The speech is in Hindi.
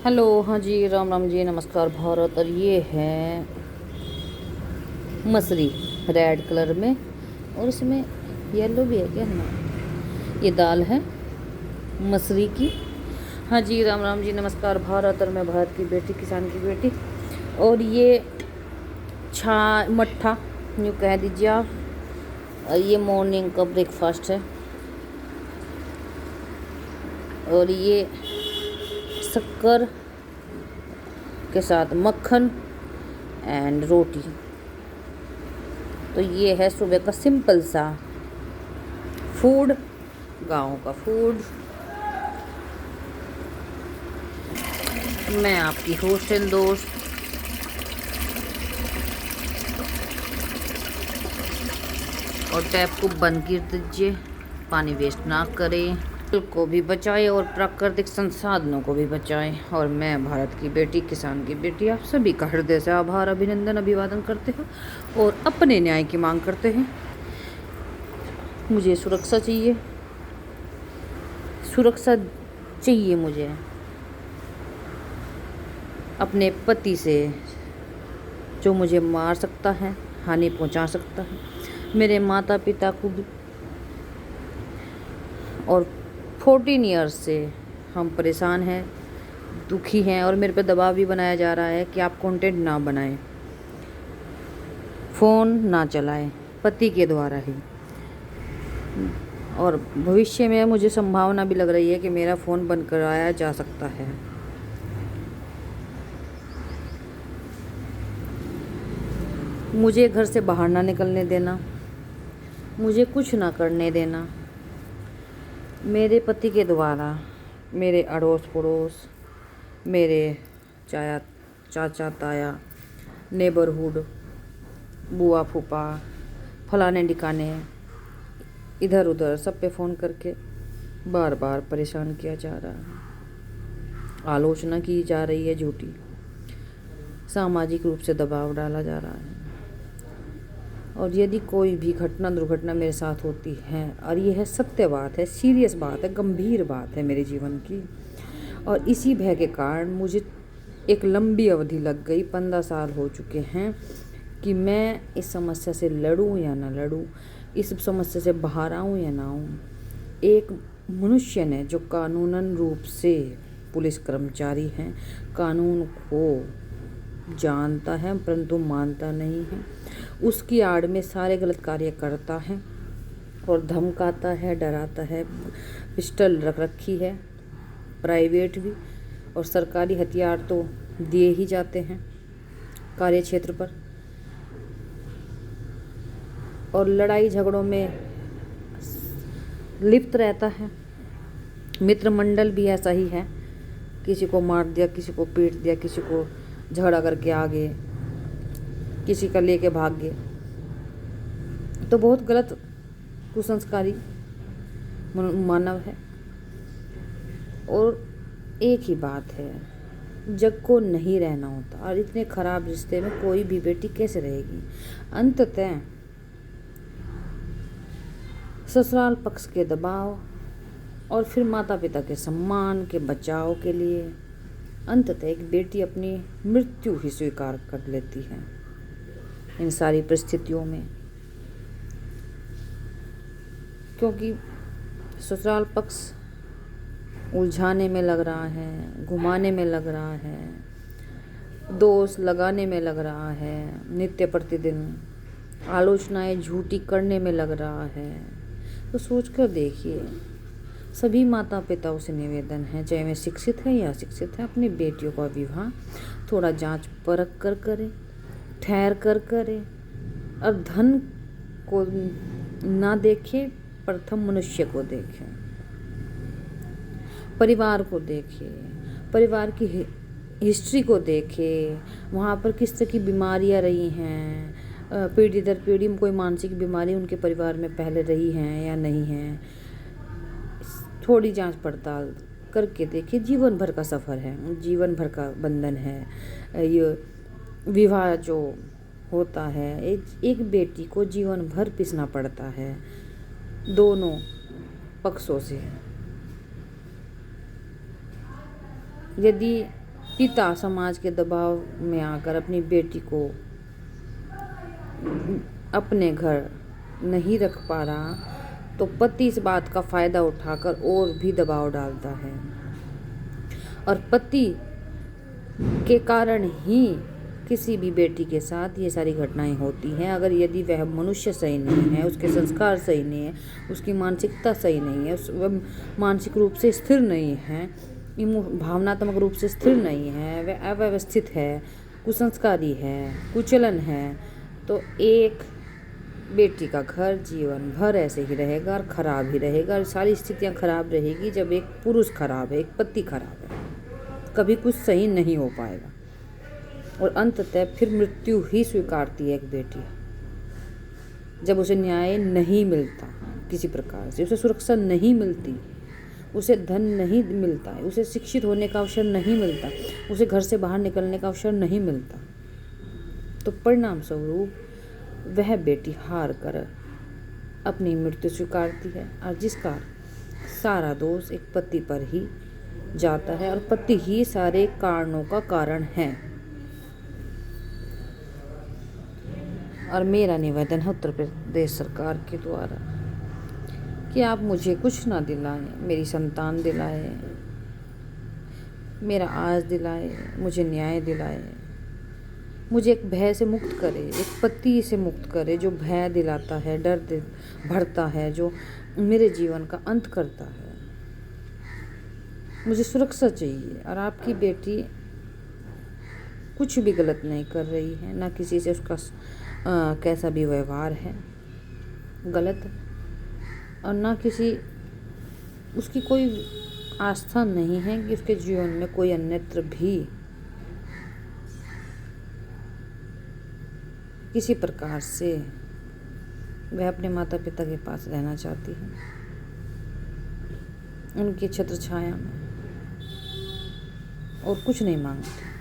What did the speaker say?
हेलो, हाँ जी, राम राम जी, नमस्कार भारत। और ये है मसरी, रेड कलर में, और इसमें येलो भी है क्या? ना, ये दाल है मसरी की। हाँ जी, राम राम जी, नमस्कार भारत। और मैं भारत की बेटी, किसान की बेटी। और ये छा मट्ठा यूँ कह दीजिए आप। और ये मॉर्निंग का ब्रेकफास्ट है। और ये शक्कर के साथ मक्खन एंड रोटी। तो ये है सुबह का सिंपल सा फूड, गाँव का फूड। मैं आपकी होस्ट एंड दोस्त। और टैप को बंद कर दीजिए, पानी वेस्ट ना करें, जल को भी बचाएं और प्राकृतिक संसाधनों को भी बचाएं। और मैं भारत की बेटी, किसान की बेटी, आप सभी का हृदय से आभार, अभिनंदन, अभिवादन करते हैं और अपने न्याय की मांग करते हैं। मुझे सुरक्षा चाहिए, सुरक्षा चाहिए मुझे अपने पति से, जो मुझे मार सकता है, हानि पहुंचा सकता है, मेरे माता पिता को भी। और 14 ईयर्स से हम परेशान हैं, दुखी हैं, और मेरे पे दबाव भी बनाया जा रहा है कि आप कंटेंट ना बनाएं, फ़ोन ना चलाएं, पति के द्वारा ही। और भविष्य में मुझे संभावना भी लग रही है कि मेरा फ़ोन बंद कराया जा सकता है। मुझे घर से बाहर ना निकलने देना, मुझे कुछ ना करने देना। मेरे पति के द्वारा मेरे अड़ोस पड़ोस, मेरे चाचा ताया, नेबरहुड, बुआ फूफा, फलाने ठिकाने, इधर उधर सब पे फ़ोन करके बार बार परेशान किया जा रहा है। आलोचना की जा रही है झूठी, सामाजिक रूप से दबाव डाला जा रहा है। और यदि कोई भी घटना दुर्घटना मेरे साथ होती है, और यह है सत्य बात है, सीरियस बात है, गंभीर बात है मेरे जीवन की, और इसी भय के कारण मुझे एक लंबी अवधि लग गई, 15 साल हो चुके हैं कि मैं इस समस्या से लड़ूं या ना लड़ूं, इस समस्या से बाहर आऊं या ना आऊं। एक मनुष्य ने जो कानूनन रूप से पुलिस कर्मचारी हैं, कानून को जानता है परंतु मानता नहीं है, उसकी आड़ में सारे गलत कार्य करता है और धमकाता है, डराता है। पिस्टल रख रखी है, प्राइवेट भी और सरकारी हथियार तो दिए ही जाते हैं कार्य क्षेत्र पर। और लड़ाई झगड़ों में लिप्त रहता है। मित्र मंडल भी ऐसा ही है, किसी को मार दिया, किसी को पीट दिया, किसी को झगड़ा करके आ गए, किसी का लेके भाग गए। तो बहुत गलत कुसंस्कारी मानव है। और एक ही बात है, जग को नहीं रहना होता, और इतने खराब रिश्ते में कोई भी बेटी कैसे रहेगी। अंततः ससुराल पक्ष के दबाव और फिर माता पिता के सम्मान के बचाव के लिए अंततः एक बेटी अपनी मृत्यु ही स्वीकार कर लेती है इन सारी परिस्थितियों में। क्योंकि ससुराल पक्ष उलझाने में लग रहा है, घुमाने में लग रहा है, दोष लगाने में लग रहा है, नित्य प्रतिदिन आलोचनाएं झूठी करने में लग रहा है। तो सोच कर देखिए, सभी माता पिताओं से निवेदन है, चाहे वे शिक्षित है या अशिक्षित है, अपनी बेटियों का विवाह थोड़ा जांच परख कर करें, ठहर कर करें, और धन को ना देखें, प्रथम मनुष्य को देखें, परिवार को देखें, परिवार की हिस्ट्री को देखें, वहाँ पर किस तरह की बीमारियाँ रही हैं, पीढ़ी दर पीढ़ी में कोई मानसिक बीमारी उनके परिवार में पहले रही हैं या नहीं है। थोड़ी जांच पड़ताल करके देखिए। जीवन भर का सफ़र है, जीवन भर का बंधन है। ये विवाह जो होता है, एक बेटी को जीवन भर पिसना पड़ता है दोनों पक्षों से। यदि पिता समाज के दबाव में आकर अपनी बेटी को अपने घर नहीं रख पा रहा, तो पति इस बात का फ़ायदा उठाकर और भी दबाव डालता है, और पति के कारण ही किसी भी बेटी के साथ ये सारी घटनाएं होती हैं। अगर यदि वह मनुष्य सही नहीं है, उसके संस्कार सही नहीं है, उसकी मानसिकता सही नहीं है, वह मानसिक रूप से स्थिर नहीं है, भावनात्मक रूप से स्थिर नहीं है, वह अव्यवस्थित है, कुसंस्कारी है, कुचलन है, तो एक बेटी का घर जीवन भर ऐसे ही रहेगा और ख़राब ही रहेगा। और सारी स्थितियाँ ख़राब रहेगी जब एक पुरुष ख़राब है, एक पति ख़राब है, कभी कुछ सही नहीं हो पाएगा। और अंततः फिर मृत्यु ही स्वीकारती है एक बेटी, जब उसे न्याय नहीं मिलता, किसी प्रकार से उसे सुरक्षा नहीं मिलती, उसे धन नहीं मिलता है, उसे शिक्षित होने का अवसर नहीं मिलता, उसे घर से बाहर निकलने का अवसर नहीं मिलता, तो परिणाम स्वरूप वह बेटी हार कर अपनी मृत्यु स्वीकारती है, और जिसका सारा दोष एक पति पर ही जाता है, और पति ही सारे कारणों का कारण है। और मेरा निवेदन है उत्तर प्रदेश सरकार के द्वारा कि आप मुझे कुछ ना दिलाएं, मेरी संतान दिलाए, मेरा आज दिलाए, मुझे न्याय दिलाए, मुझे एक भय से मुक्त करे, एक पति से मुक्त करे जो भय दिलाता है, डर भरता है, जो मेरे जीवन का अंत करता है। मुझे सुरक्षा चाहिए, और आपकी बेटी कुछ भी गलत नहीं कर रही है, ना किसी से उसका कैसा भी व्यवहार है गलत, और ना किसी उसकी कोई आस्था नहीं है कि उसके जीवन में कोई अन्यत्र भी किसी प्रकार से वह अपने माता पिता के पास रहना चाहती है, उनकी छत्र छाया में, और कुछ नहीं मांगती।